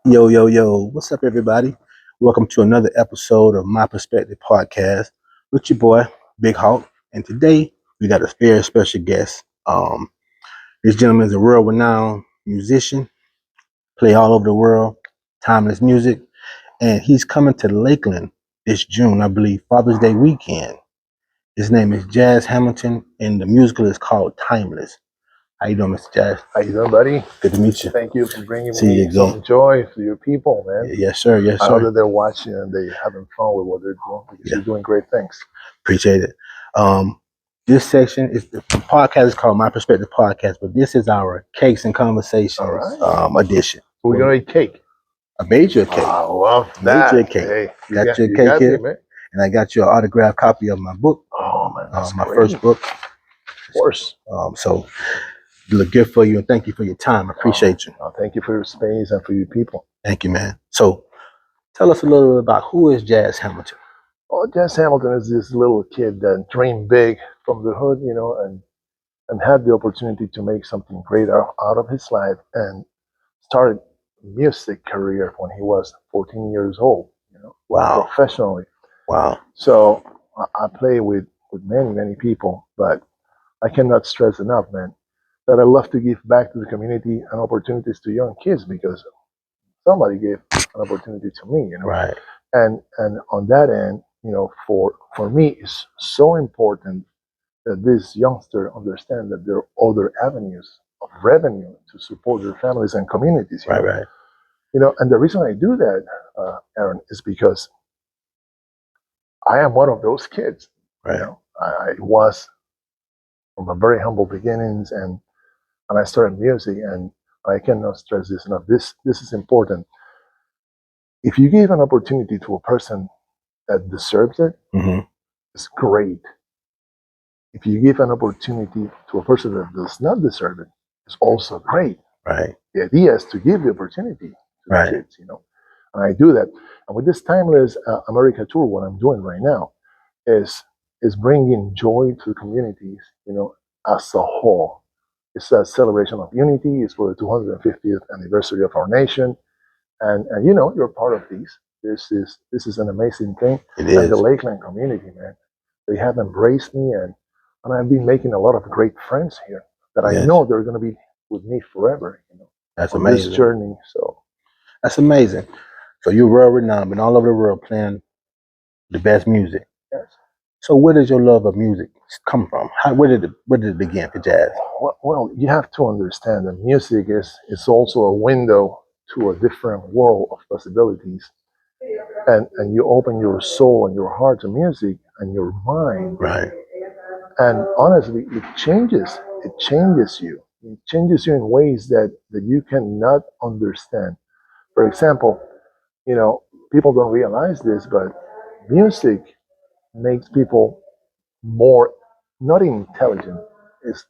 Yo, yo, yo, what's up, everybody? Welcome to another episode of My Perspective Podcast with your boy, Big Hawk. And today we got a very special guest. This gentleman is a world renowned musician, play all over the world, timeless music, and he's coming to Lakeland this June, I believe, Father's Day weekend. His name is Jazz Hamilton, and the musical is called Timeless. How you doing, Mr. Jazz? How you doing, buddy? Good to meet you. Thank you for bringing See you me again. some joy for your people, man. Yes, sir. Yes, I know sir. that they're watching and they're having fun with what they're doing because you're doing great things. Appreciate it. This section is the podcast is called My Perspective Podcast, but this is our Cakes and Conversations edition. We're gonna eat cake. I made you a cake. I love Made that. you a cake. Hey, Got you a cake here. Me, man. And I got you an autographed copy of my book. Oh man, that's my great. first book. Of course. So a gift for you, and thank you for your time. I appreciate you. Thank you for your space and for your people. Thank you, man. So tell us a little bit about who is Jazz Hamilton. Well, Jazz Hamilton is this little kid that dreamed big from the hood, and had the opportunity to make something great out of his life and started music career when he was 14 years old, Wow. professionally. Wow. So I play with many people, but I cannot stress enough, man, that I love to give back to the community and opportunities to young kids because somebody gave an opportunity to me, Right. And on that end, for me, it's so important that this youngster understand that there are other avenues of revenue to support their families and communities. Right. And the reason I do that, Aaron, is because I am one of those kids. Right. I was from a very humble beginnings, and I started music, and I cannot stress this enough. This is important. If you give an opportunity to a person that deserves it, it's great. If you give an opportunity to a person that does not deserve it, it's also great. Right. The idea is to give the opportunity to the kids, and I do that. And with this Timeless America tour, what I'm doing right now is bringing joy to the communities, as a whole. It's a celebration of unity. It's for the 250th anniversary of our nation, and you're part of these. This is an amazing thing. It is. And the Lakeland community, man, they have embraced me, and I've been making a lot of great friends here that I know they're going to be with me forever. That's on amazing. This journey, so that's amazing. So you're world renowned, been all over the world playing the best music. Yes. So where does your love of music come from? Where did it begin for jazz? Well, you have to understand that music is also a window to a different world of possibilities, and you open your soul and your heart to music and your mind. Right. And honestly, it changes you. It changes you in ways that you cannot understand. For example, people don't realize this, but music makes people more, not intelligent, is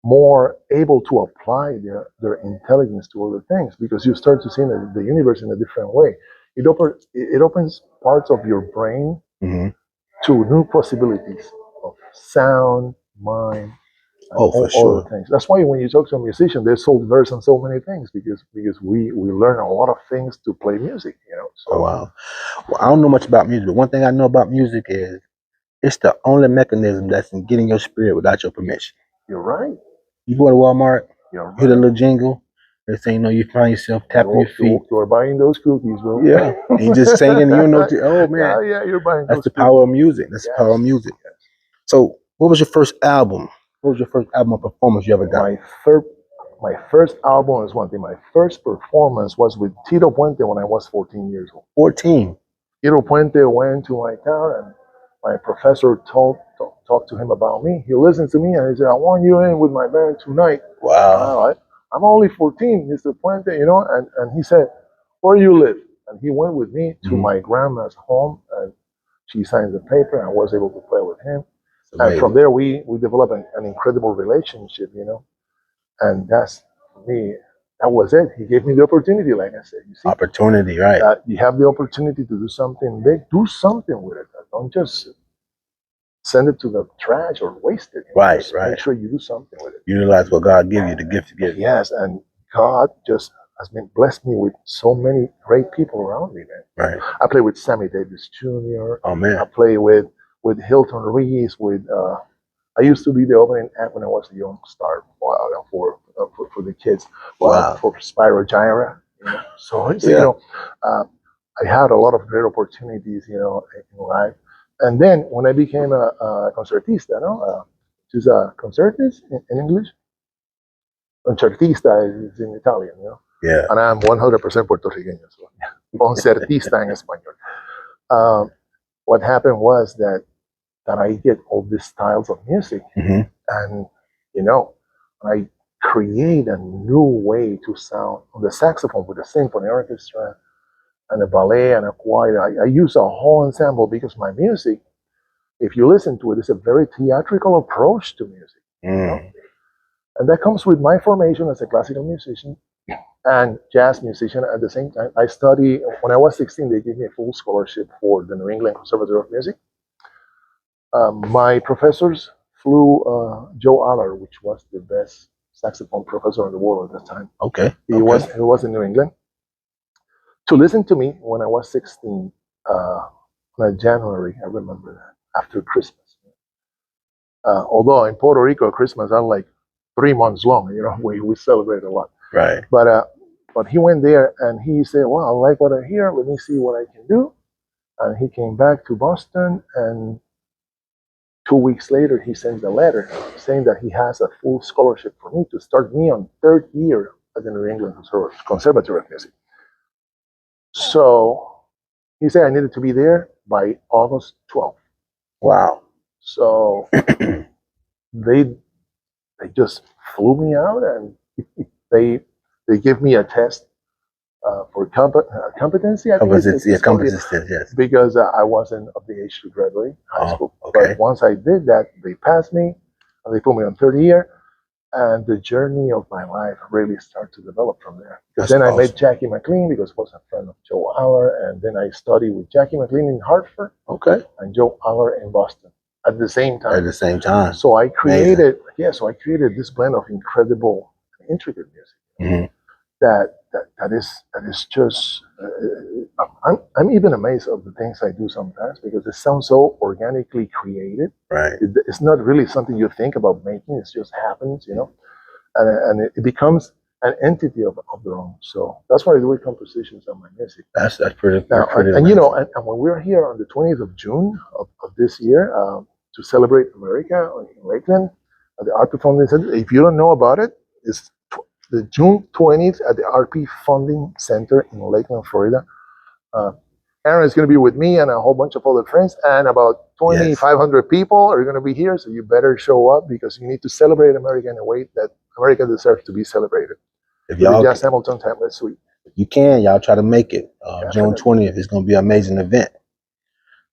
more able to apply their intelligence to other things because you start to see the universe in a different way. It opens parts of your brain to new possibilities of sound, mind, and for sure. other things. That's why when you talk to a musician, they're so diverse on so many things because we learn a lot of things to play music. So. Oh, wow. Well, I don't know much about music, but one thing I know about music is it's the only mechanism that's in getting your spirit without your permission. You're right. You go to Walmart, You're right. hear the little jingle. Next thing you know, you find yourself tapping your feet. You're buying those cookies, bro. Yeah, and you just singing. You know, oh man, yeah, you're buying. That's the power of music. That's the power of music. Yes. So, what was your first album? What was your first album or performance you ever done? My first album is one thing. My first performance was with Tito Puente when I was 14 years old. 14. Tito Puente went to my town, and my professor talked to him about me. He listened to me, and he said, "I want you in with my band tonight." Wow. I'm only 14, Mr. Puente, and he said, "Where do you live?" And he went with me to my grandma's home, and she signed the paper, and I was able to play with him. And from there, we developed an incredible relationship, and that's, for me, that was it. He gave me the opportunity, like I said. You see? Opportunity, right. You have the opportunity to do something big. Do something with it. Don't just send it to the trash or waste it. Right. Make sure you do something with it. Utilize what God gave you, the gift to give. Yes, and God just has been blessed me with so many great people around me, man. Right. I play with Sammy Davis Jr. Oh man. I play with Hilton Reese. I used to be the opening act when I was a young star for the kids. Wow. For Spyro Gyra. So Yeah. I had a lot of great opportunities, in life. And then when I became a concertista, which is a concertist in English. Concertista is in Italian, Yeah. And I'm 100% puertorriqueño, so concertista en español. What happened was that I get all these styles of music, and I create a new way to sound on the saxophone with a symphony orchestra and a ballet and a choir. I use a whole ensemble because my music, if you listen to it, is a very theatrical approach to music. And that comes with my formation as a classical musician and jazz musician at the same time. I study, when I was 16, they gave me a full scholarship for the New England Conservatory of Music. My professors flew Joe Aller, which was the best saxophone professor in the world at that time. Okay. He was in New England, to listen to me when I was 16, in January, I remember that, after Christmas. Although in Puerto Rico, Christmas are like 3 months long, we celebrate a lot. Right. But he went there and he said, well, I like what I hear, let me see what I can do. And he came back to Boston, and 2 weeks later, he sends a letter saying that he has a full scholarship for me to start me on 3rd year at the New England Conservatory of Music. So he said I needed to be there by August 12th. Wow. So they just flew me out, and they give me a test for competency. I think competency, yes. Because I wasn't of the age to graduate high school. Okay. But once I did that, they passed me, and they put me on 3rd year, and the journey of my life really started to develop from there. Because then I met Jackie McLean, because I was a friend of Joe Aller, and then I studied with Jackie McLean in Hartford, and Joe Aller in Boston at the same time. At the same time. So I created, this blend of incredible, intricate music. That is just. I'm even amazed of the things I do sometimes, because it sounds so organically created. Right. It's not really something you think about making. It just happens, and it becomes an entity of their own. So that's what I do with compositions on my music. That's pretty. Now, and when we're here on the 20th of June of this year to celebrate America in Lakeland at the RP Funding Center. If you don't know about it, it's the June 20th at the RP Funding Center in Lakeland, Florida. Aaron is going to be with me and a whole bunch of other friends, and about 2,500 people are going to be here. So you better show up, because you need to celebrate America in a way that America deserves to be celebrated. If y'all Jazz Hamilton Tablet Suite. If you can, y'all try to make it. June 20th is going to be an amazing event.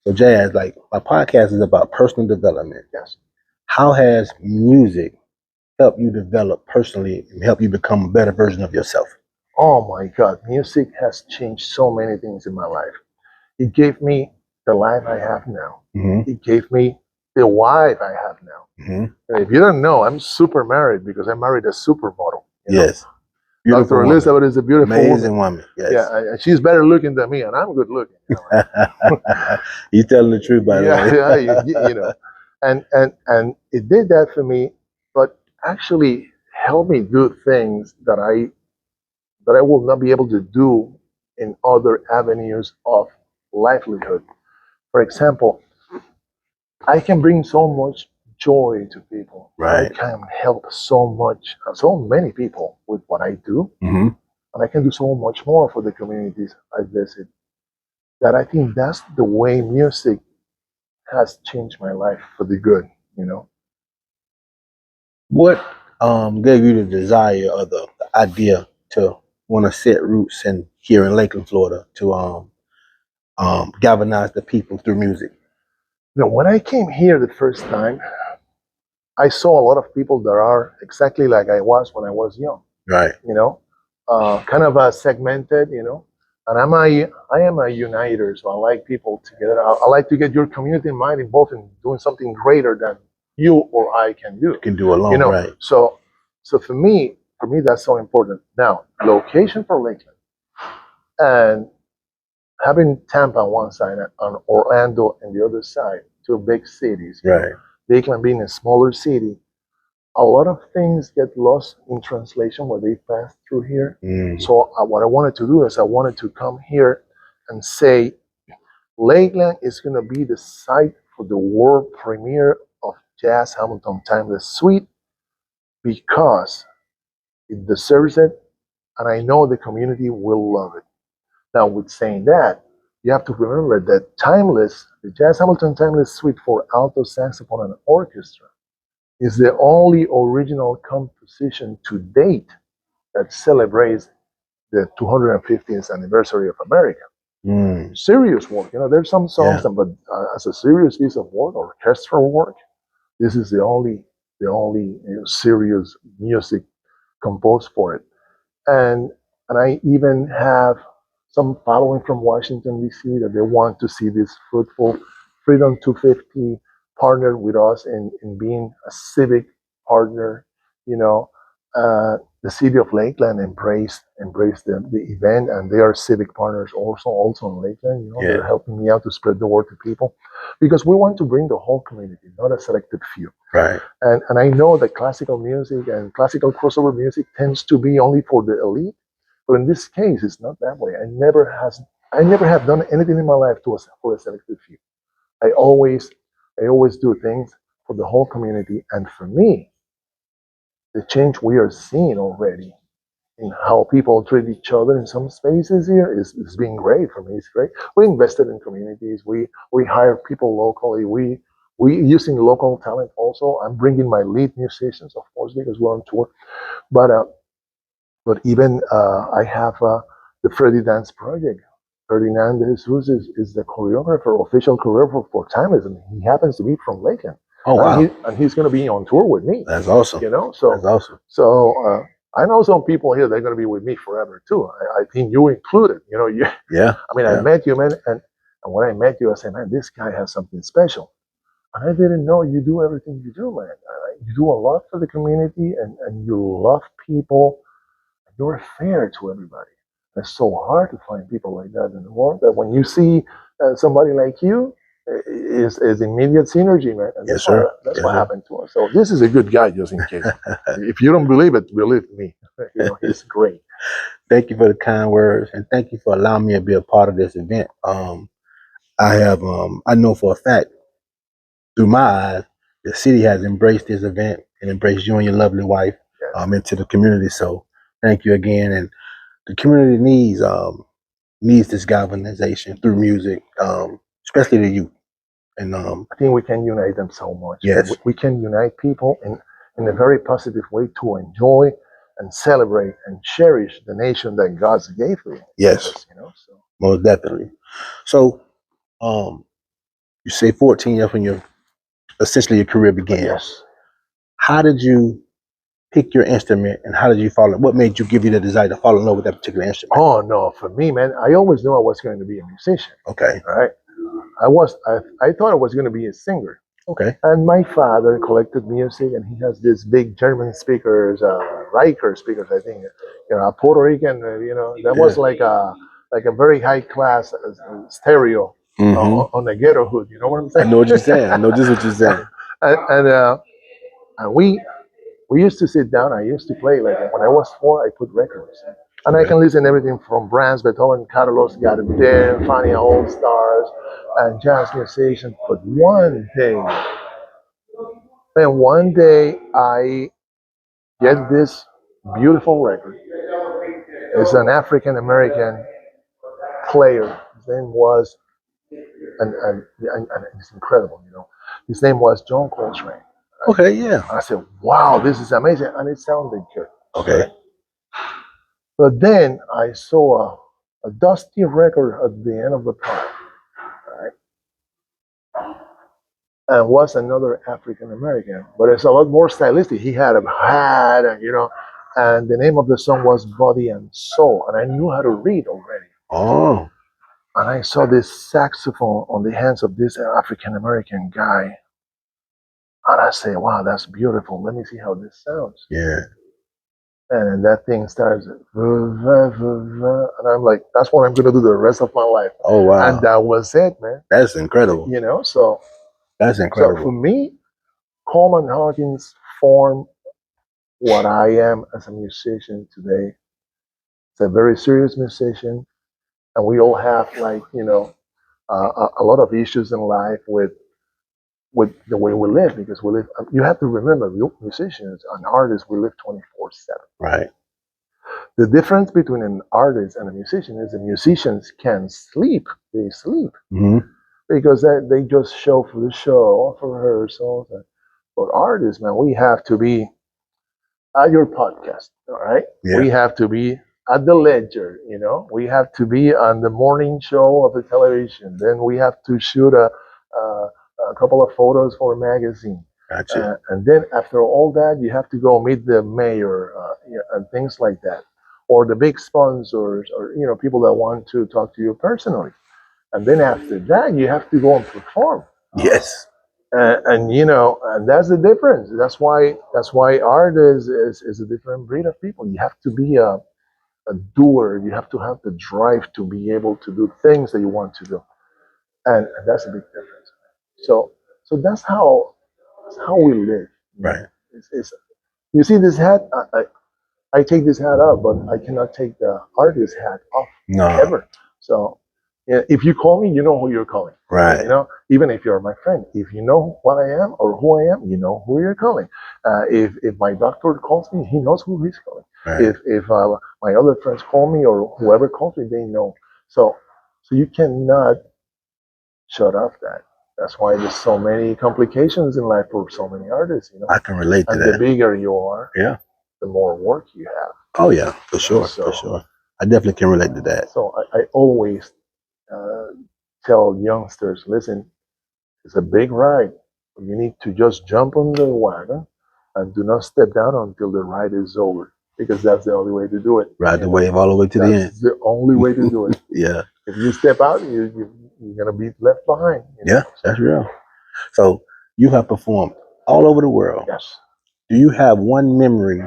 So Jazz, like, my podcast is about personal development. Yes. How has music helped you develop personally and help you become a better version of yourself? Oh my God, music has changed so many things in my life. It gave me the life I have now. It gave me the wife I have now. And if you don't know, I'm super married, because I married a supermodel. Yes. Dr. Elizabeth is a beautiful amazing woman. Yes. Yeah, and she's better looking than me, and I'm good looking. You're telling the truth, by the way. And it did that for me, but actually helped me do things that I will not be able to do in other avenues of livelihood. For example, I can bring so much joy to people. Right. I can help so many people with what I do. And I can do so much more for the communities I visit. That I think that's the way music has changed my life for the good, What gave you the desire or the idea to want to set roots here in Lakeland, Florida, to galvanize the people through music? When I came here the first time, I saw a lot of people that are exactly like I was when I was young. Right. Kind of segmented, and I am a uniter, so I like people together. I like to get your community in mind involved in doing something greater than you or I can do. Can do alone, right? So for me, for me, that's so important. Now, location for Lakeland and having Tampa on one side and Orlando on the other side, two big cities. Right. Lakeland being a smaller city, a lot of things get lost in translation when they pass through here. So what I wanted to do is I wanted to come here and say Lakeland is going to be the site for the world premiere of Jazz Hamilton Timeless Suite because it deserves it, and I know the community will love it. Now, with saying that, you have to remember that Timeless, the Jazz Hamilton Timeless Suite for alto saxophone and orchestra, is the only original composition to date that celebrates the 250th anniversary of America. Serious work, there's some songs, but as a serious piece of work, orchestral work, this is the only serious music composed for it. And I even have some following from Washington D.C. that they want to see this fruitful Freedom 250 partner with us in being a civic partner. The city of Lakeland embraced the event, and they are civic partners also in Lakeland. They're helping me out to spread the word to people because we want to bring the whole community, not a selected few. Right. And I know that classical music and classical crossover music tends to be only for the elite, but in this case, it's not that way. I never have done anything in my life for a selected few. I always do things for the whole community, and for me, the change we are seeing already in how people treat each other in some spaces here is being great for me. It's great. We invested in communities. We hire people locally. We using local talent also. I'm bringing my lead musicians, of course, because we're on tour. But even I have the Freddy Dance Project. Ferdinand de Jesus is the choreographer, official choreographer for Timeless, and he happens to be from Lakeland. Oh, wow. And he's going to be on tour with me. That's awesome. So that's awesome. So I know some people here, they're going to be with me forever too. I think you included. Yeah. I met you, man, and when I met you, I said, man, this guy has something special. And I didn't know you do everything you do, man. You do a lot for the community, and you love people. You're fair to everybody. It's so hard to find people like that in the world. That when you see somebody like you, is immediate synergy, man. And Yes, sir. That's what happened to us. So this is a good guy, just in case. If you don't believe it, believe me. He's great. Thank you for the kind words, and thank you for allowing me to be a part of this event. I know for a fact, through my eyes, the city has embraced this event and embraced you and your lovely wife into the community. So thank you again. And the community needs this galvanization through music, especially the youth. And I think we can unite them so much. Yes. We can unite people in a very positive way to enjoy and celebrate and cherish the nation that God gave us. Yes. So. Most definitely. So you say 14 years when essentially your career began. Yes. How did you pick your instrument, and how did you follow? What made you give you the desire to fall in love with that particular instrument? Oh no, for me, man, I always knew I was going to be a musician. Okay. All right. I thought I was going to be a singer. Okay. And my father collected music, and he has these big German speakers, Riker speakers, I think. A Puerto Rican, that was like a very high class stereo on the ghetto hood. You know what I'm saying? I know what you're saying. I know just what you're saying. and we used to sit down. I used to play when I was 4. I put records, and I can listen to everything from Brahms, Beethoven, Carlos Gardel, Fania All Stars, and jazz musicians. But one day I get this beautiful record. It's an African American player. His name was, and it's incredible. His name was John Coltrane. Okay, yeah. I said, wow, this is amazing. And it sounded good. Okay. But then I saw a dusty record at the end of the park. Right? And was another African American. But it's a lot more stylistic. He had a hat, and the name of the song was Body and Soul. And I knew how to read already. Oh. And I saw this saxophone on the hands of this African American guy. And I say, wow, that's beautiful. Let me see how this sounds. Yeah. and that thing starts, and I'm like, that's what I'm gonna do the rest of my life. Oh wow. And that was it, man. That's incredible. You know, so That's incredible. So for me, Coleman Hawkins formed what I am as a musician today. It's a very serious musician, and we all have a lot of issues in life with the way we live, because we live. You have to remember, musicians and artists, we live 24/7. Right. The difference between an artist and a musician is the musicians can sleep. They sleep because they just show for the show, for rehearsals. But artists, man, we have to be at your podcast, all right? Yeah. We have to be at the ledger, we have to be on the morning show of the television. Then we have to shoot a couple of photos for a magazine. Gotcha. And then after all that, you have to go meet the mayor and things like that, or the big sponsors, or people that want to talk to you personally. And then after that, you have to go and perform. Yes. And that's the difference. That's why art is a different breed of people. You have to be a doer. You have to have the drive to be able to do things that you want to do, and that's a big difference. So that's how we live. Right. It's, you see this hat. I take this hat off, but I cannot take the artist hat off. No. Ever. So if you call me, you know who you're calling. Right. Even if you're my friend, if you know what I am or who I am, you know who you're calling. If my doctor calls me, he knows who he's calling. Right. If my other friends call me, or whoever calls me, they know. So you cannot shut off that. That's why there's so many complications in life for so many artists. I can relate to and that. The bigger you are, yeah, the more work you have. Oh yeah, for sure, for sure. I definitely can relate to that. So I always tell youngsters, listen, it's a big ride. You need to just jump on the wagon and do not step down until the ride is over, because that's the only way to do it. Ride the wave all the way to the end. That's the only way to do it. Yeah. If you step out, you're going to be left behind. Yeah, that's real. So you have performed all over the world. Yes. Do you have one memory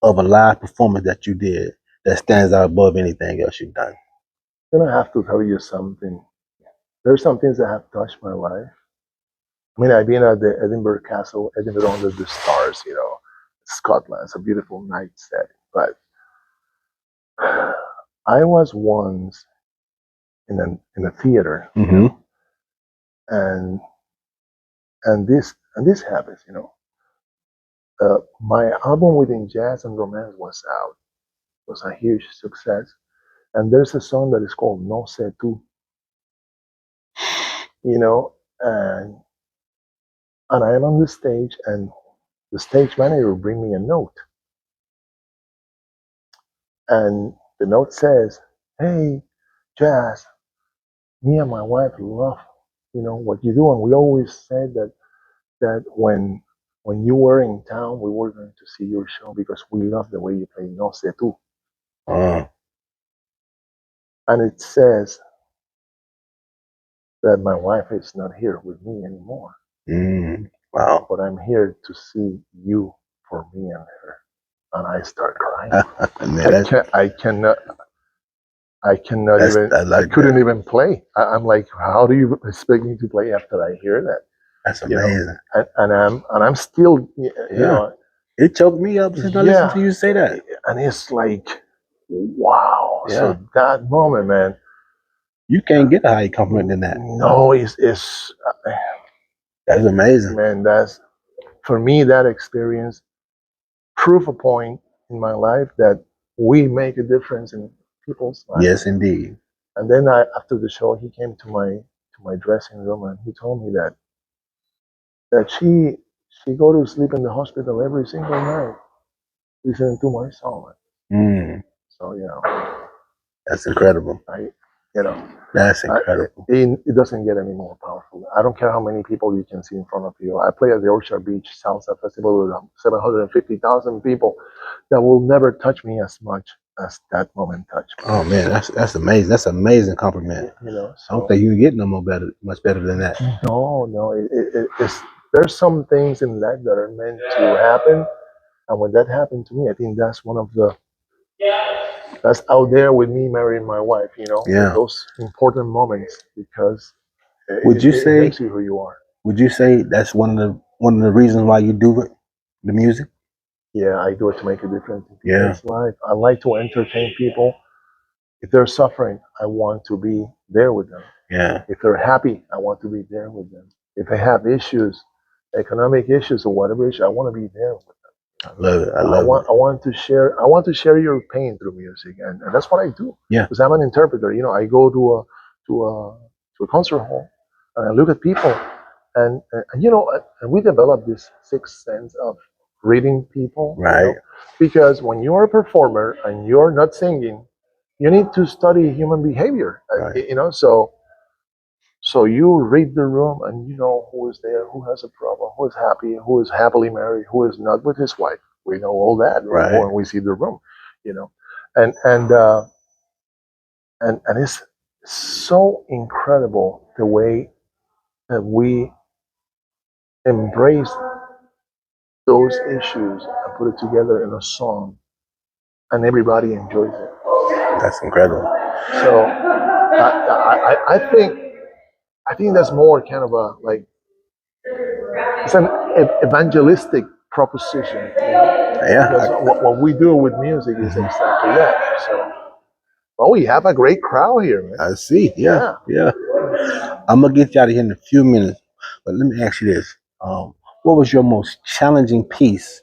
of a live performance that you did that stands out above anything else you've done? I'm going to have to tell you something. There's some things that have touched my life. I mean, I've been at the Edinburgh Castle, Edinburgh under the stars, Scotland. It's a beautiful night set. But I was once in a theater, and this happens, my album Within Jazz and Romance was out. It was a huge success. And there's a song that is called No Sé Tú. And I am on the stage, and the stage manager bring me a note. And the note says, hey, Jazz, me and my wife love, what you do. And we always said that when you were in town, we were going to see your show because we love the way you play No Sé Tú. And it says that my wife is not here with me anymore. Wow. But I'm here to see you for me and her. And I start crying. I couldn't even play. I'm like, how do you expect me to play after I hear that? That's amazing. And I'm still, it choked me up since I listened to you say that. And it's like, wow. Yeah. So that moment, man, you can't get a higher compliment than that. No, it's that's amazing, man. That's, for me, that experience proved a point in my life that we make a difference in people's lives. Yes, indeed. And then after the show, he came to my dressing room, and he told me that she go to sleep in the hospital every single night listening to my song. So that's incredible. That's incredible. It doesn't get any more powerful. I don't care how many people you can see in front of you. I play at the Orchard Beach Salsa Festival with 750,000 people. That will never touch me as much as that moment touched me. Oh man, that's amazing. That's an amazing compliment. So, I don't think you can get much better than that. No. There's some things in life that are meant to happen, And when that happened to me, I think that's one of the that's out there with me marrying my wife. Yeah. Those important moments because Would it, you it say? makes you who you are. Would you say that's one of the reasons why you do it, the music? Yeah, I do it to make a difference in Yeah. people's life. I like to entertain people. If they're suffering, I want to be there with them. Yeah. If they're happy, I want to be there with them. If they have issues, economic issues or whatever issue, I want to be there with them. I love it. I I love want it. I want to share your pain through music, and that's what I do. Yeah. Because I'm an interpreter. I go to a concert hall and I look at people, and we develop this sixth sense of reading people. Right. Because when you're a performer and you're not singing, you need to study human behavior. Right. So you read the room and you know who is there, who has a problem, who is happy, who is happily married, who is not with his wife. We know all that Right. when we see the room, you know, and and uh, and it's so incredible the way that we embrace those issues and put it together in a song, and everybody enjoys it. That's incredible. So I think that's more kind of a like it's an evangelistic proposition, because Yeah. what we do with music is Mhm. exactly that. So, well, we have a great crowd here, man. I see. Yeah. Yeah. Yeah. I'm gonna get you out of here in a few minutes, but let me ask you this: what was your most challenging piece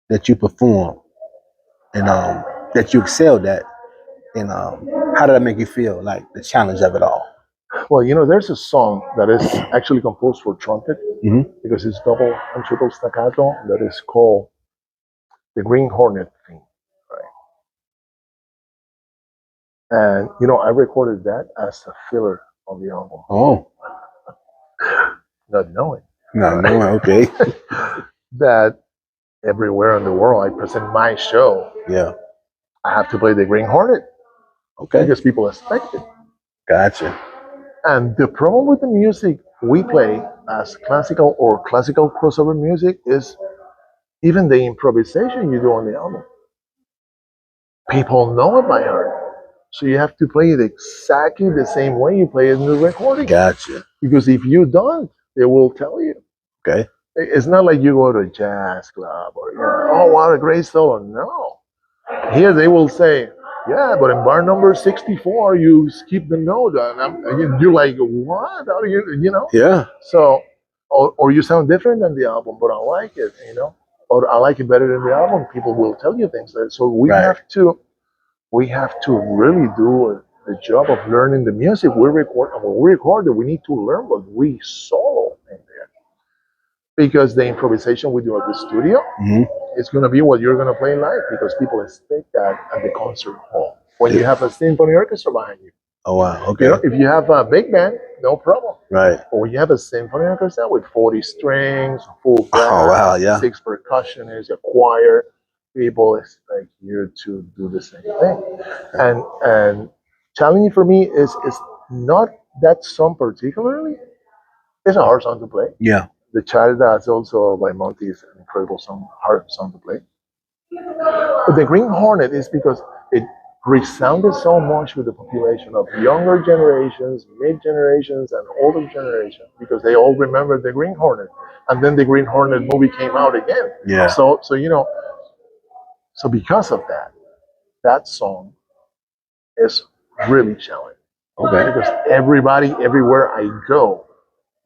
that you performed, and that you excelled at, and how did that make you feel? Like the challenge of it all. Well, there's a song that is actually composed for trumpet Hmm. because it's double and triple staccato that is called the Green Hornet theme, right? And I recorded that as a filler on the album, Oh, not knowing no, no, okay, that everywhere in the world I present my show, yeah, I have to play the Green Hornet okay, because people expect it. gotcha. And the problem with the music we play as classical or classical crossover music is even the improvisation you do on the album. People know it by heart. So you have to play it exactly the same way you play it in the recording. Gotcha. Because if you don't, they will tell you. Okay. It's not like you go to a jazz club or, oh, what a great solo. No. Here they will say, yeah, but in bar number 64, you skip the note. And you're like, what? How do you? Yeah. So, or you sound different than the album, but I like it. Or I like it better than the album. People will tell you things like that. So Right. we have to really do the job of learning the music we record. And when we record it, we need to learn what we solo in there. Because the improvisation we do at the studio, Hmm. it's going to be what you're going to play live because people expect that at the concert hall. When you have a symphony orchestra behind you, Oh wow. Okay. if you have a big band, no problem. Right. But when you have a symphony orchestra with 40 strings, full Oh wow. brass, Yeah. 6 percussionists, a choir, people expect you to do the same thing. And challenging for me is not that song particularly. It's a hard song to play. Yeah. The Child that's also by Monty is an incredible song, hard song to play. But the Green Hornet is because it resounded so much with the population of younger generations, mid generations, and older generations because they all remember the Green Hornet. And then the Green Hornet movie came out again. Yeah. So because of that, that song is really challenging Okay. because everybody, everywhere I go,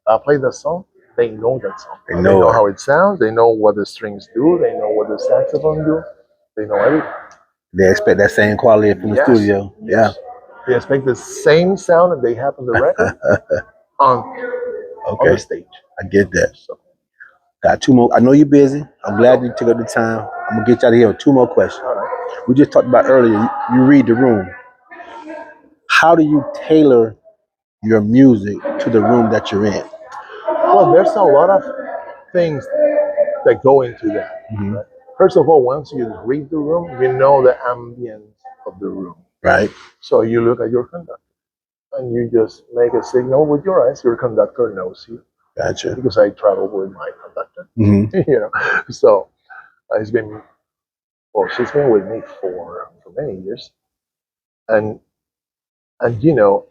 I play that song. They know that song. They They know know it. how it sounds. They know what the strings do. They know what the saxophone do. They know everything. They expect that same quality from the Yes, studio. Yeah. yes. They expect the same sound that they have on the record on on the Okay. stage. I get that. So, Got two more. I know you're busy. I'm glad you took up the time. I'm gonna get you out of here with two more questions. all right. We just talked about earlier. You read the room. How do you tailor your music to the room that you're in? Well, there's a lot of things that go into that. Hmm. Right? First of all, once you read the room, you know the ambience of the room. Right. So you look at your conductor and you just make a signal with your eyes. Your conductor knows you Gotcha. because I travel with my conductor. Hmm. So It's been well, she's been with me for many years, and and you know,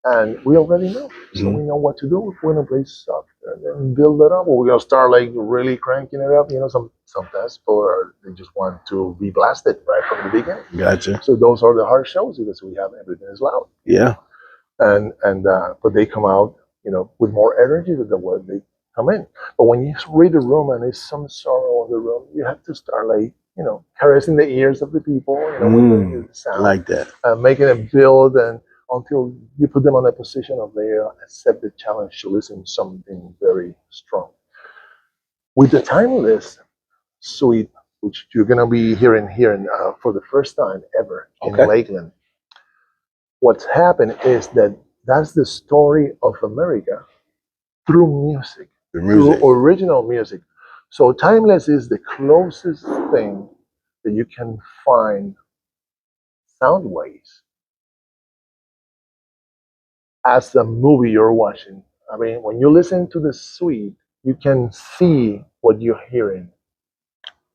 and we already know, so Mhm. we know what to do. If we're gonna play soft and then build it up, or we're gonna start like really cranking it up. Sometimes people they just want to be blasted right from the beginning. Gotcha. So those are the hard shows because we have everything is loud, Yeah. and but they come out, with more energy than the way they come in. But when you read the room and there's some sorrow in the room, you have to start like caressing the ears of the people, with the I sound, like that. making it build and until you put them on a position of they accept the challenge to listen to something very strong. With the timeless suite, which you're gonna be hearing here for the first time ever in Okay. Lakeland, what's happened is that that's the story of America through music, The through music. original music. So timeless is the closest thing that you can find sound waves as a movie you're watching. I mean, when you listen to the suite, you can see what you're hearing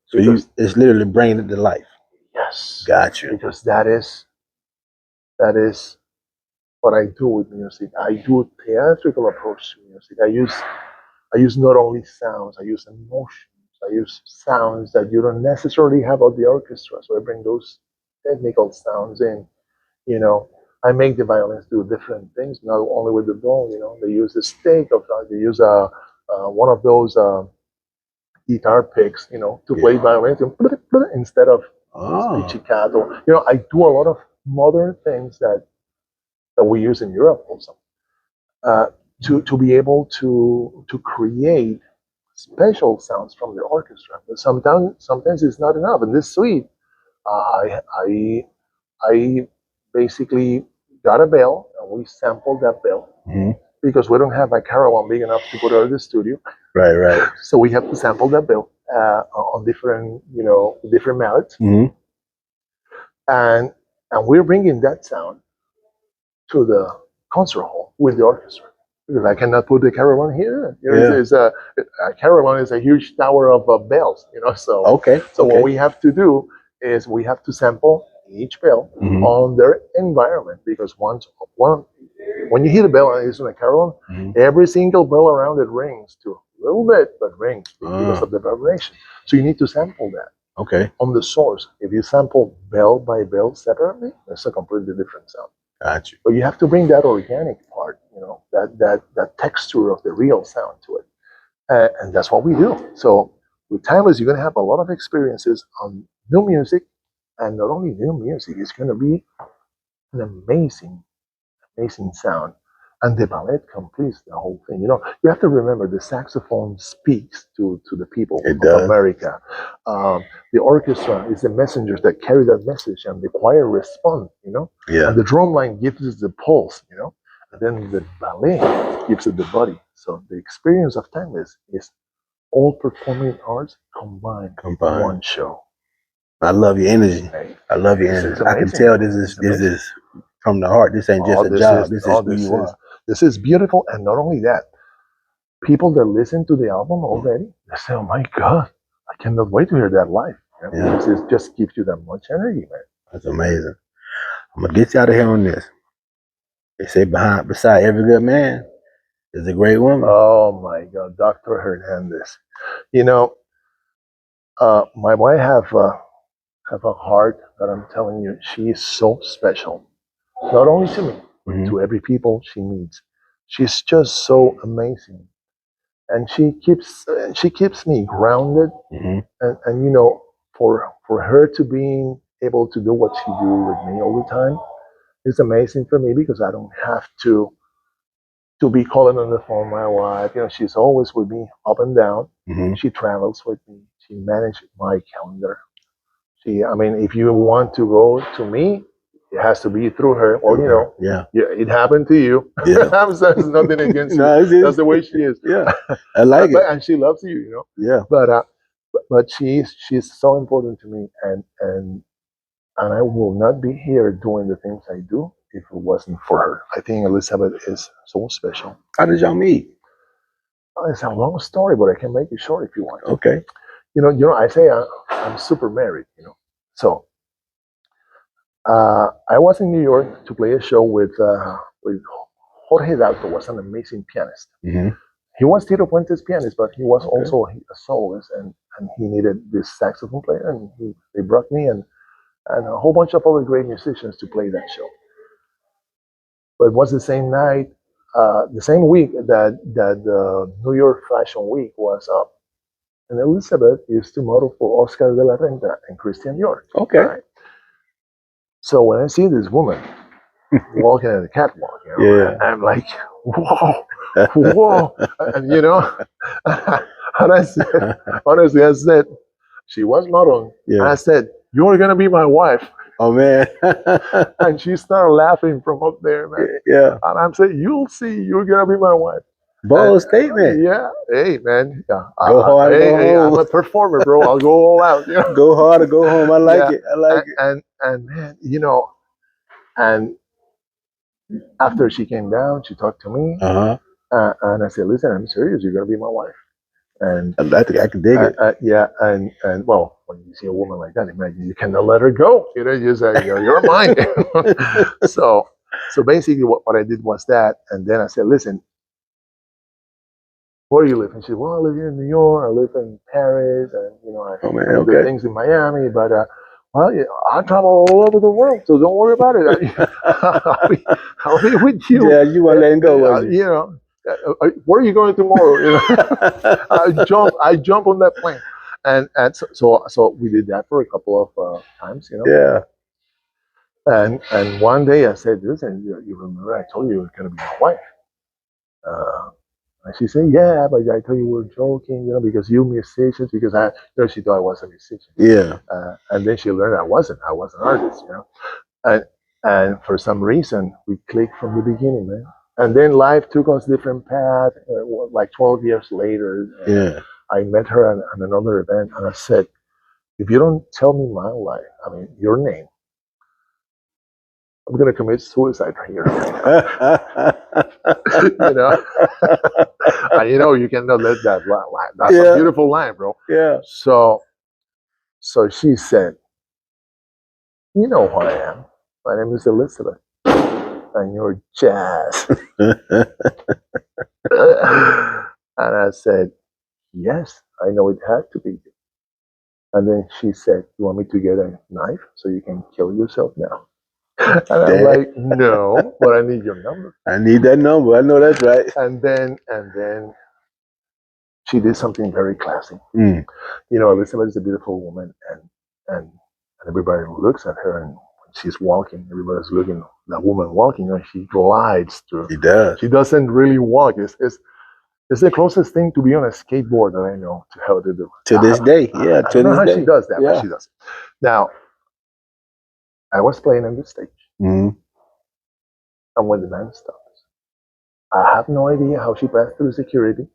So because it's literally bringing it to life. yes, Got you. because that is what I do with music. I do a theatrical approach to music. I use not only sounds, I use emotions. I use sounds that you don't necessarily have on the orchestra. So I bring those technical sounds in. You know, I make the violins do different things, not only with the bow. They use the stick of they use one of those guitar picks, to play Yeah. violins instead of Oh. pizzicato. I do a lot of modern things that we use in Europe also. Uh, to be able to create special sounds from the orchestra. But sometimes it's not enough. In this suite, I I basically got a bell and we sampled that bell Mhm. because we don't have a caravan big enough to put it in the studio. Right. Right. So we have to sample that bell on different mallets, Hmm. and we're bringing that sound to the concert hall with the orchestra. Because I cannot put the caravan here. Yeah. A caravan is a huge tower of bells, So, Okay. what Okay. we have to do is we have to sample each bell Hmm. on their environment because when you hit a bell and it's in a caravan, Hmm. every single bell around it rings too. A little bit, but rings because of the vibration. So you need to sample that Okay. on the source. If you sample bell by bell separately, that's a completely different sound. Got you. But you have to bring that organic part, that texture of the real sound to it, and that's what we do. So with Timeless, you're gonna have a lot of experiences on new music, and not only new music, it's gonna be an amazing, amazing sound. And the ballet completes the whole thing. You have to remember the saxophone speaks to the people It of does. America. The orchestra is the messengers that carry that message, and the choir respond. Yeah. And the drum line gives us the pulse. And then the ballet gives it the body. So the experience of Timeless is all performing arts combined in Combined. one show. I love your energy. Hey, I love your it's energy. I can amazing. tell this is It's amazing. from the heart. This ain't just Oh, a job. This is oh, who you are. this is beautiful, and not only that, people that listen to the album already, they say, "Oh my God, I cannot wait to hear that live." Yeah. Because it just gives you that much energy, man. That's amazing. I'm gonna get you out of here on this. They say beside every good man is a great woman. Oh my God, Dr. Hernandez. You know, my wife have a heart that I'm telling you, she is so special. Not only to me, but Hmm. to every people she meets. She's just so amazing, and she keeps me grounded. Hmm. And for her to be able to do what she do with me all the time is amazing for me because I don't have to be calling on the phone my wife. She's always with me up and down. Hmm. She travels with me. She manages my calendar. I mean, if you want to go to me, it has to be through her. Or Yeah. yeah, it happened to you. Yeah. I'm saying nothing against you. No, That's the way she is. yeah. I like it. And she loves you. Yeah. But she's so important to me, and I will not be here doing the things I do if it wasn't for her. I think Elizabeth is so special. How did y'all meet? It's a long story, but I can make it short if you want. Okay. I say I'm super married. So I was in New York to play a show with Jorge Dalto. Was an amazing pianist. Mm-hmm. He was Tito Puente's pianist, but he was also a soloist, and he needed this saxophone player, and they brought me and a whole bunch of other great musicians to play that show. But it was the same night, the same week that the New York Fashion Week was up, and Elizabeth used to model for Oscar de la Renta and Christian Dior. Okay. Right? So when I see this woman walking at the catwalk, I'm like, whoa, whoa, and and I said, honestly, I said, she was modeling. Yeah. And I said, you're gonna be my wife. Oh man. And she started laughing from up there, man. Yeah. And I'm saying, you'll see, you're gonna be my wife. Bold statement. Yeah. Hey, man. Yeah. Go hard, go home. I'm a performer, bro. I'll go all out. Go hard or go home. I like it. I like it. And man, and after she came down, she talked to me. Uh-huh. And I said, listen, I'm serious. You're gonna be my wife. And I think I can dig it. Yeah. And well, when you see a woman like that, imagine you cannot let her go. You say, you're mine. So basically, what I did was that, and then I said, listen, where do you live? And she said, well, I live here in New York. I live in Paris, and I do things in Miami. But well, I travel all over the world, so don't worry about it. I'll be with you. Yeah, you weren't letting go, was you? Where are you going tomorrow? I jump on that plane, and so we did that for a couple of times. Yeah. And one day I said, listen, you remember I told you you were gonna be my wife. And she said, yeah, but I told you we were joking, because you musicians, because she thought I was a musician. Yeah. And then she learned I wasn't. I was an artist, And for some reason, we clicked from the beginning, man. And then life took us different paths. Like 12 years later, I met her at another event, and I said, if you don't tell me my life, your name, I'm gonna commit suicide right here. And you cannot let that lie. That's a beautiful line, bro. Yeah. So she said, you know who I am. My name is Elizabeth, and you're Jazz. And I said, yes, I know it had to be you. And then she said, you want me to get a knife so you can kill yourself now? And I'm like, no, but I need your number. I need that number. I know that's right. And then she did something very classy. Elizabeth is a beautiful woman, and everybody looks at her, and when she's walking, everybody's looking at that woman walking, and she glides through. She does. She doesn't really walk. It's the closest thing to be on a skateboard that I know to how to do. To this day, yeah. I don't know how she does that, but she does. Now, I was playing on the stage, and when the band stops, I have no idea how she passed through security,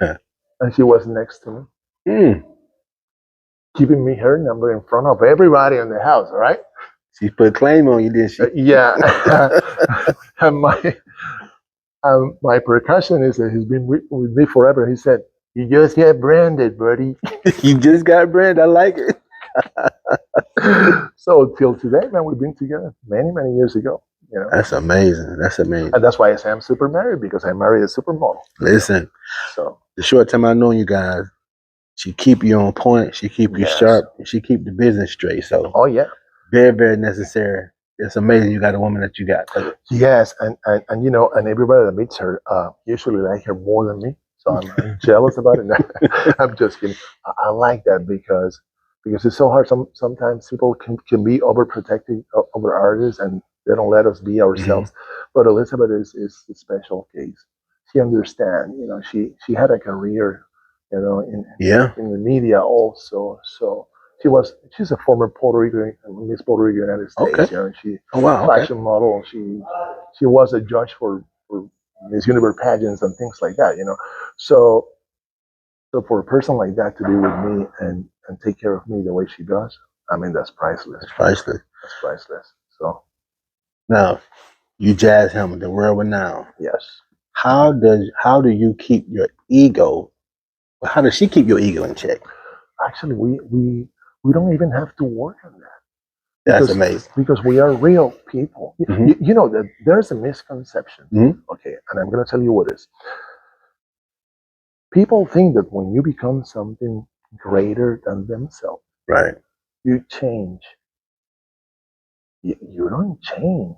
and she was next to me, giving me her number in front of everybody in the house. All right, she put a claim on you, didn't she? Yeah, and my percussionist, he's been with me forever. He said, "You just got branded, buddy." You just got branded. I like it. So till today, man, we've been together many years ago. That's amazing. That's amazing. And that's why I say I'm super married, because I married a supermodel. Listen, so the short time I've known you guys, she keep you on point. She keep you sharp. She keep the business straight. So very, very necessary. It's amazing you got a woman that you got. Yes, and everybody that meets her usually like her more than me. So I'm jealous about it. I'm just kidding. I like that because it's so hard. Sometimes people can be overprotective over artists, and they don't let us be ourselves. But Elizabeth is a special case. She understands. She had a career, in the media also. So she's a former Puerto Rican, Miss Puerto Rico United States. She fashion model. She was a judge for Miss Universe pageants and things like that. So for a person like that to be with me and take care of me the way she does, that's priceless. It's priceless. That's priceless. So now, you Jazz Hammond, the world renowned. Yes. How do you keep your ego? How does she keep your ego in check? actually we don't even have to work on that. That's amazing. Because we are real people. You know that there's a misconception. Okay, and I'm going to tell you what it is. People think that when you become something greater than themselves, right, you change. You don't change.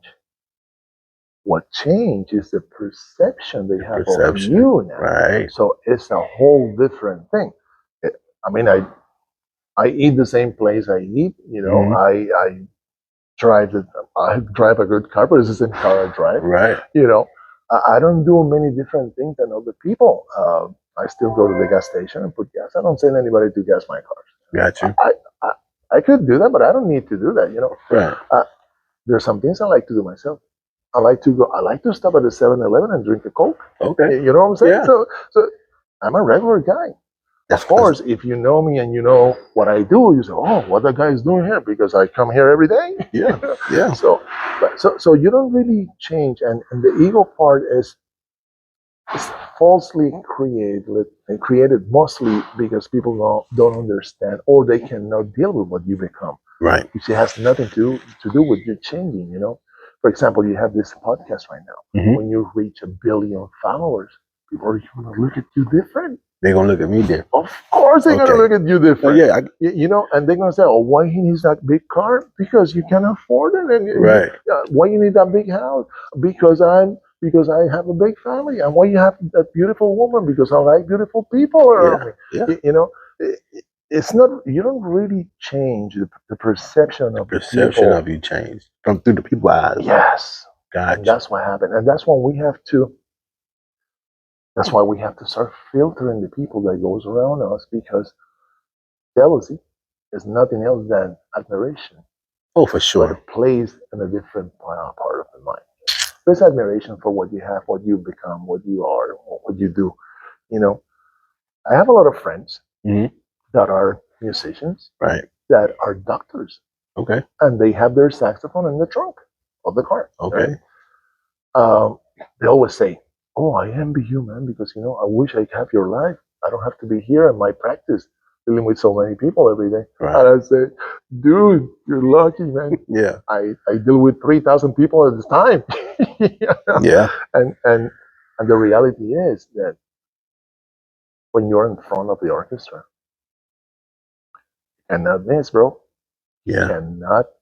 What change is the perception they have of you now. Right. So it's a whole different thing. I mean, I eat the same place I eat. You know, I drive a good car, but it's the same car I drive. Right. You know, I don't do many different things than other people. I still go to the gas station and put gas. I don't send anybody to gas my car. Got you. I could do that, but I don't need to do that. You know, right. There's some things I like to do myself. I like to stop at the 7-Eleven and drink a Coke. Okay. You know what I'm saying? Yeah. So I'm a regular guy. Of course, if you know me and you know what I do, you say, "Oh, what that guy is doing here?" Because I come here every day. Yeah, yeah. So you don't really change, and the ego part is falsely created mostly because people don't understand or they cannot deal with what you become. Right. Which has nothing to do with you changing. You know, for example, you have this podcast right now. When you reach 1 billion followers, people are going to look at you different. They're going to look at me different. Of course they're going to look at you different. Yeah. You know, and they're going to say, "Oh, why he needs that big car? Because you can afford it." And right. Why you need that big house? Because I have a big family. And why you have that beautiful woman? Because I like beautiful people around me. Yeah. You know, it's not, you don't really change the perception of perception of you changed from through the people's eyes. Yes. Gotcha. And that's what happened. And that's why we have to start filtering the people that goes around us, because jealousy is nothing else than admiration. Oh, for sure. But it plays in a different part of the mind. There's admiration for what you have, what you become, what you are, what you do. You know, I have a lot of friends that are musicians, right, that are doctors. Okay. And they have their saxophone in the trunk of the car. Okay. Right? They always say, "Oh, I envy you, man, because I wish I could have your life. I don't have to be here in my practice dealing with so many people every day." Right. And I say, "Dude, you're lucky, man." Yeah. I deal with 3,000 people at this time. Yeah. And the reality is that when you're in front of the orchestra, and not miss, bro. Yeah.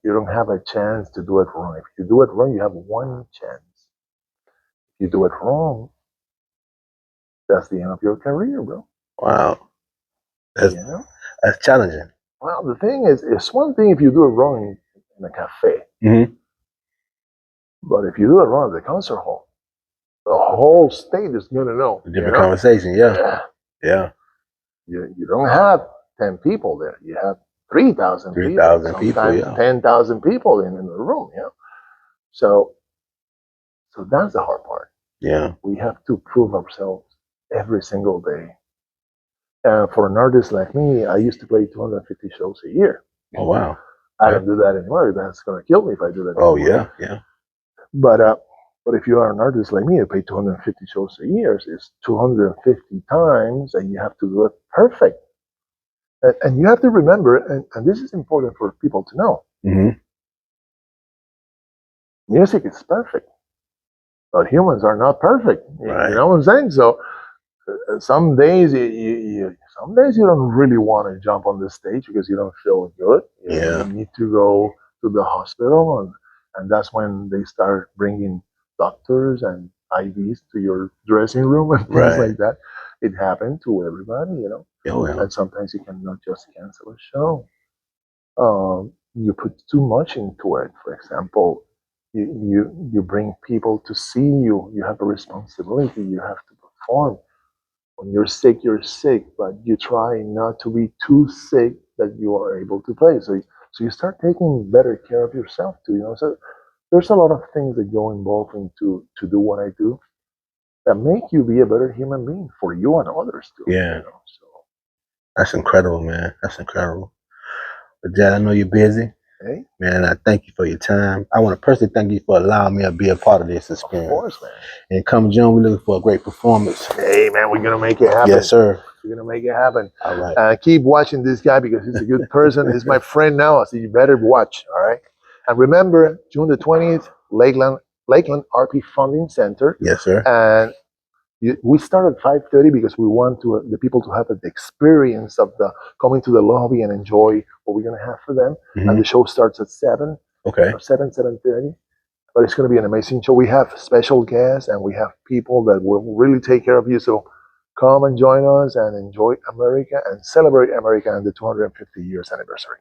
You don't have a chance to do it wrong. If you do it wrong, you have one chance. If you do it wrong, that's the end of your career, bro. Wow. That's challenging. Well, the thing is, it's one thing if you do it wrong in a cafe. But if you do it wrong at the concert hall, the whole state is going to know. Different conversation, yeah. You don't have 10 people there. You have 3,000 people. 3,000 people, yeah. 10,000 people in the room, So that's the hard part. Yeah. We have to prove ourselves every single day. For an artist like me, I used to play 250 shows a year. Oh, wow. I don't do that anymore. That's going to kill me if I do that anymore. Oh, yeah. But if you are an artist like me, you pay 250 shows a year. It's 250 times, and you have to do it perfect. And you have to remember, and this is important for people to know, music is perfect, but humans are not perfect. Right. You know what I'm saying? So some days you don't really want to jump on the stage because you don't feel good. You need to go to the hospital, and that's when they start bringing doctors and IVs to your dressing room and things like that. It happened to everybody, And sometimes you cannot just cancel a show. You put too much into it. For example, you bring people to see you. You have a responsibility. You have to perform. When you're sick, but you try not to be too sick that you are able to play. So you start taking better care of yourself too. So there's a lot of things that go involved into to do what I do that make you be a better human being for you and others too. Yeah. So that's incredible, man. That's incredible. But Jad, I know you're busy. Hey? Man, I thank you for your time. I want to personally thank you for allowing me to be a part of this experience. Of course, man. And come June, we're looking for a great performance. Hey, man, we're going to make it happen. Yes, sir. We're gonna make it happen. All right. Keep watching this guy because he's a good person. He's my friend now, so you better watch. All right. And remember, June the 20th, Lakeland RP Funding Center, Yes, sir. and we start at 5:30 because we want the people to have the experience of the coming to the lobby and enjoy what we're gonna have for them. And the show starts at 7 Okay. or 7:30. But it's going to be an amazing show. We have special guests and we have people that will really take care of you. So come and join us and enjoy America and celebrate America and the 250 years anniversary.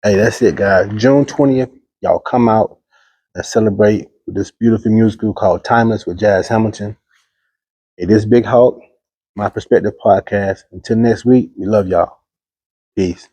Hey, that's it, guys. June 20th, y'all come out and celebrate with this beautiful musical called Timeless with Jazz Hamilton. It is Big Hawk, My Perspective Podcast. Until next week, we love y'all. Peace.